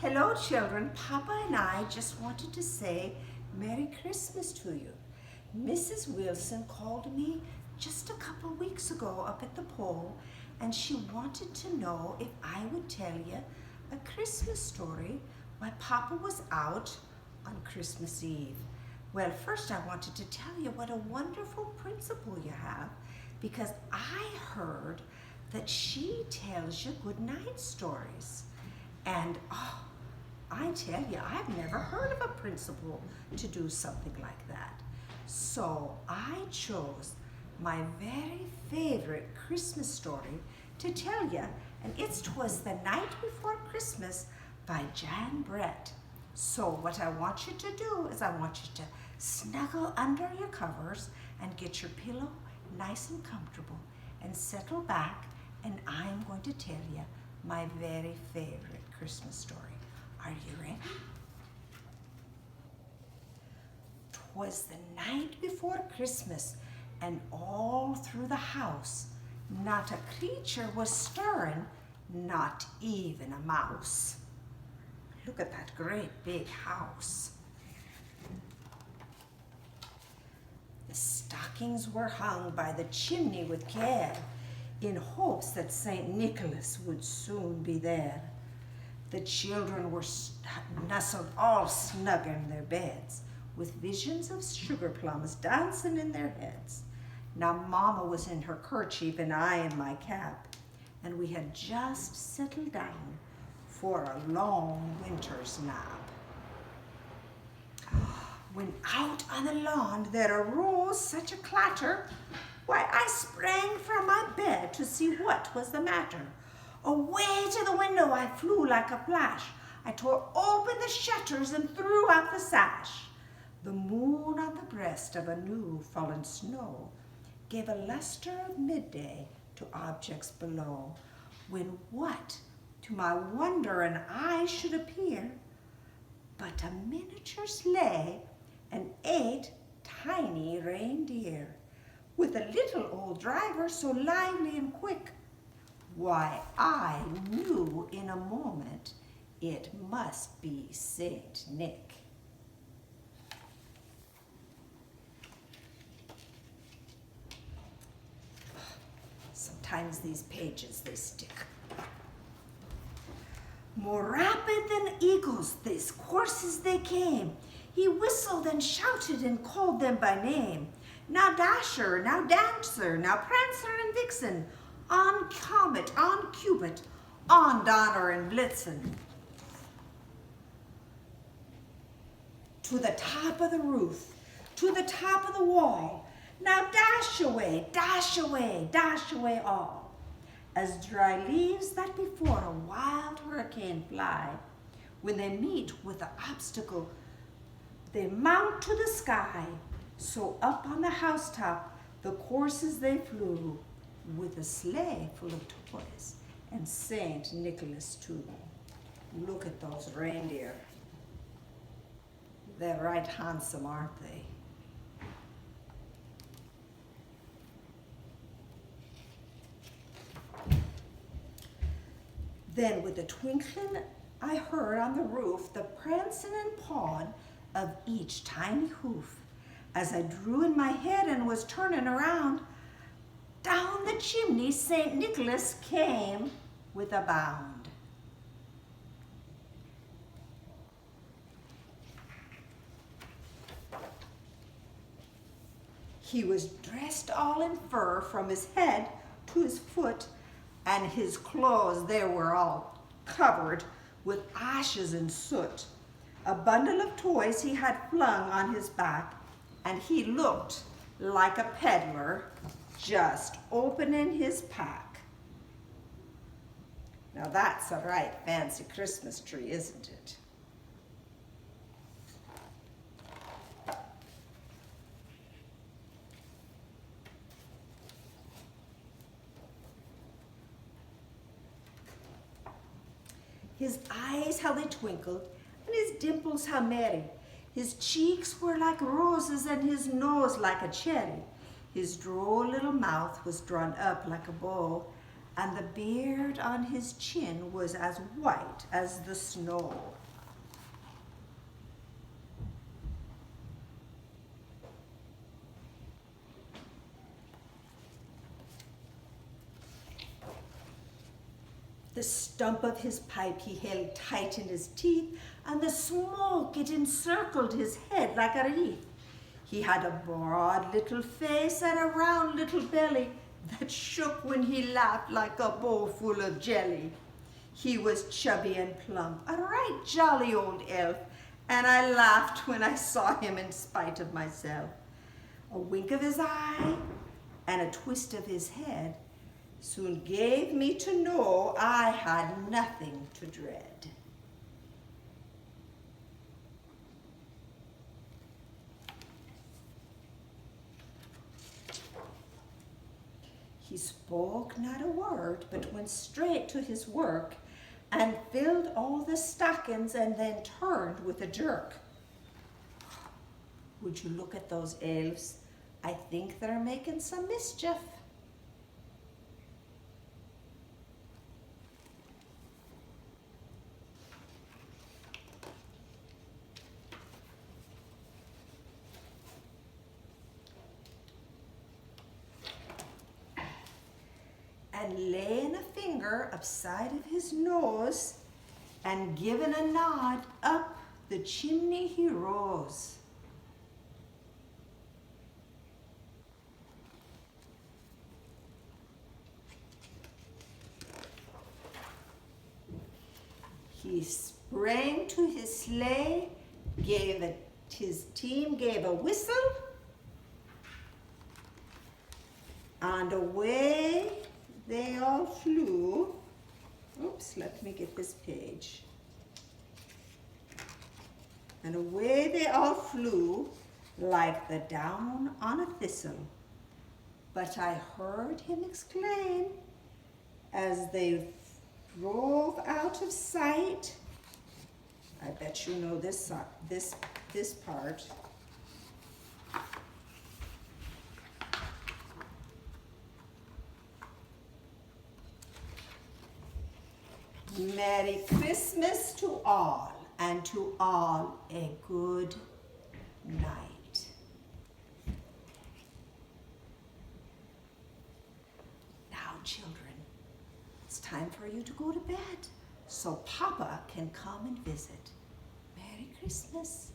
Hello children, Papa and I just wanted to say Merry Christmas to you. Mrs. Wilson called me just a couple weeks ago up at the pole and she wanted to know if I would tell you a Christmas story while Papa was out on Christmas Eve. Well, first I wanted to tell you what a wonderful principal you have because I heard that she tells you good night stories. And I tell you, I've never heard of a principal to do something like that. So I chose my very favorite Christmas story to tell you, and it's "'Twas the Night Before Christmas" by Jan Brett. So what I want you to do is I want you to snuggle under your covers and get your pillow nice and comfortable and settle back, and I'm going to tell you my very favorite Christmas story. Are you ready? 'Twas the night before Christmas, and all through the house not a creature was stirring, not even a mouse. Look at that great big house. The stockings were hung by the chimney with care, in hopes that St. Nicholas would soon be there. The children were nestled all snug in their beds, with visions of sugar plums dancing in their heads. Now Mama was in her kerchief and I in my cap, and we had just settled down for a long winter's nap. When out on the lawn there arose such a clatter, why, I sprang from my bed to see what was the matter. Away to the window I flew like a flash. I tore open the shutters and threw out the sash. The moon on the breast of a new fallen snow gave a luster of midday to objects below, when what to my wonder and eye should appear but a miniature sleigh and 8 tiny reindeer, with a little old driver so lively and quick. Why, I knew in a moment it must be Saint Nick. Sometimes these pages, they stick. More rapid than eagles, these coursers they came. He whistled and shouted and called them by name. Now Dasher, now Dancer, now Prancer and Vixen, on Comet, on Cupid, on Donner and Blitzen. To the top of the roof, to the top of the wall, now dash away, dash away, dash away all. As dry leaves that before a wild hurricane fly, when they meet with an obstacle, they mount to the sky. So up on the housetop, the coursers they flew, with a sleigh full of toys, and Saint Nicholas too. Look at those reindeer. They're right handsome, aren't they? Then with a twinkling, I heard on the roof the prancing and pawing of each tiny hoof. As I drew in my head and was turning around, down the chimney St. Nicholas came with a bound. He was dressed all in fur from his head to his foot, and his clothes, they were all covered with ashes and soot. A bundle of toys he had flung on his back, and he looked like a peddler just opening his pack. Now that's a right fancy Christmas tree, isn't it? His eyes, how they twinkled, and his dimples, how merry. His cheeks were like roses, and his nose like a cherry. His droll little mouth was drawn up like a bow, and the beard on his chin was as white as the snow. The stump of his pipe he held tight in his teeth, and the smoke, it encircled his head like a wreath. He had a broad little face and a round little belly that shook when he laughed like a bowl full of jelly. He was chubby and plump, a right jolly old elf, and I laughed when I saw him in spite of myself. A wink of his eye and a twist of his head soon gave me to know I had nothing to dread. He spoke not a word, but went straight to his work and filled all the stockings and then turned with a jerk. Would you look at those elves? I think they're making some mischief. And laying a finger upside of his nose and giving a nod, up the chimney he rose. He sprang to his sleigh, his team gave a whistle, and away they all flew. Oops, let me get this page. And away they all flew like the down on a thistle. But I heard him exclaim as they drove out of sight. I bet you know this part. Merry Christmas to all, and to all a good night. Now, children, it's time for you to go to bed so Papa can come and visit. Merry Christmas.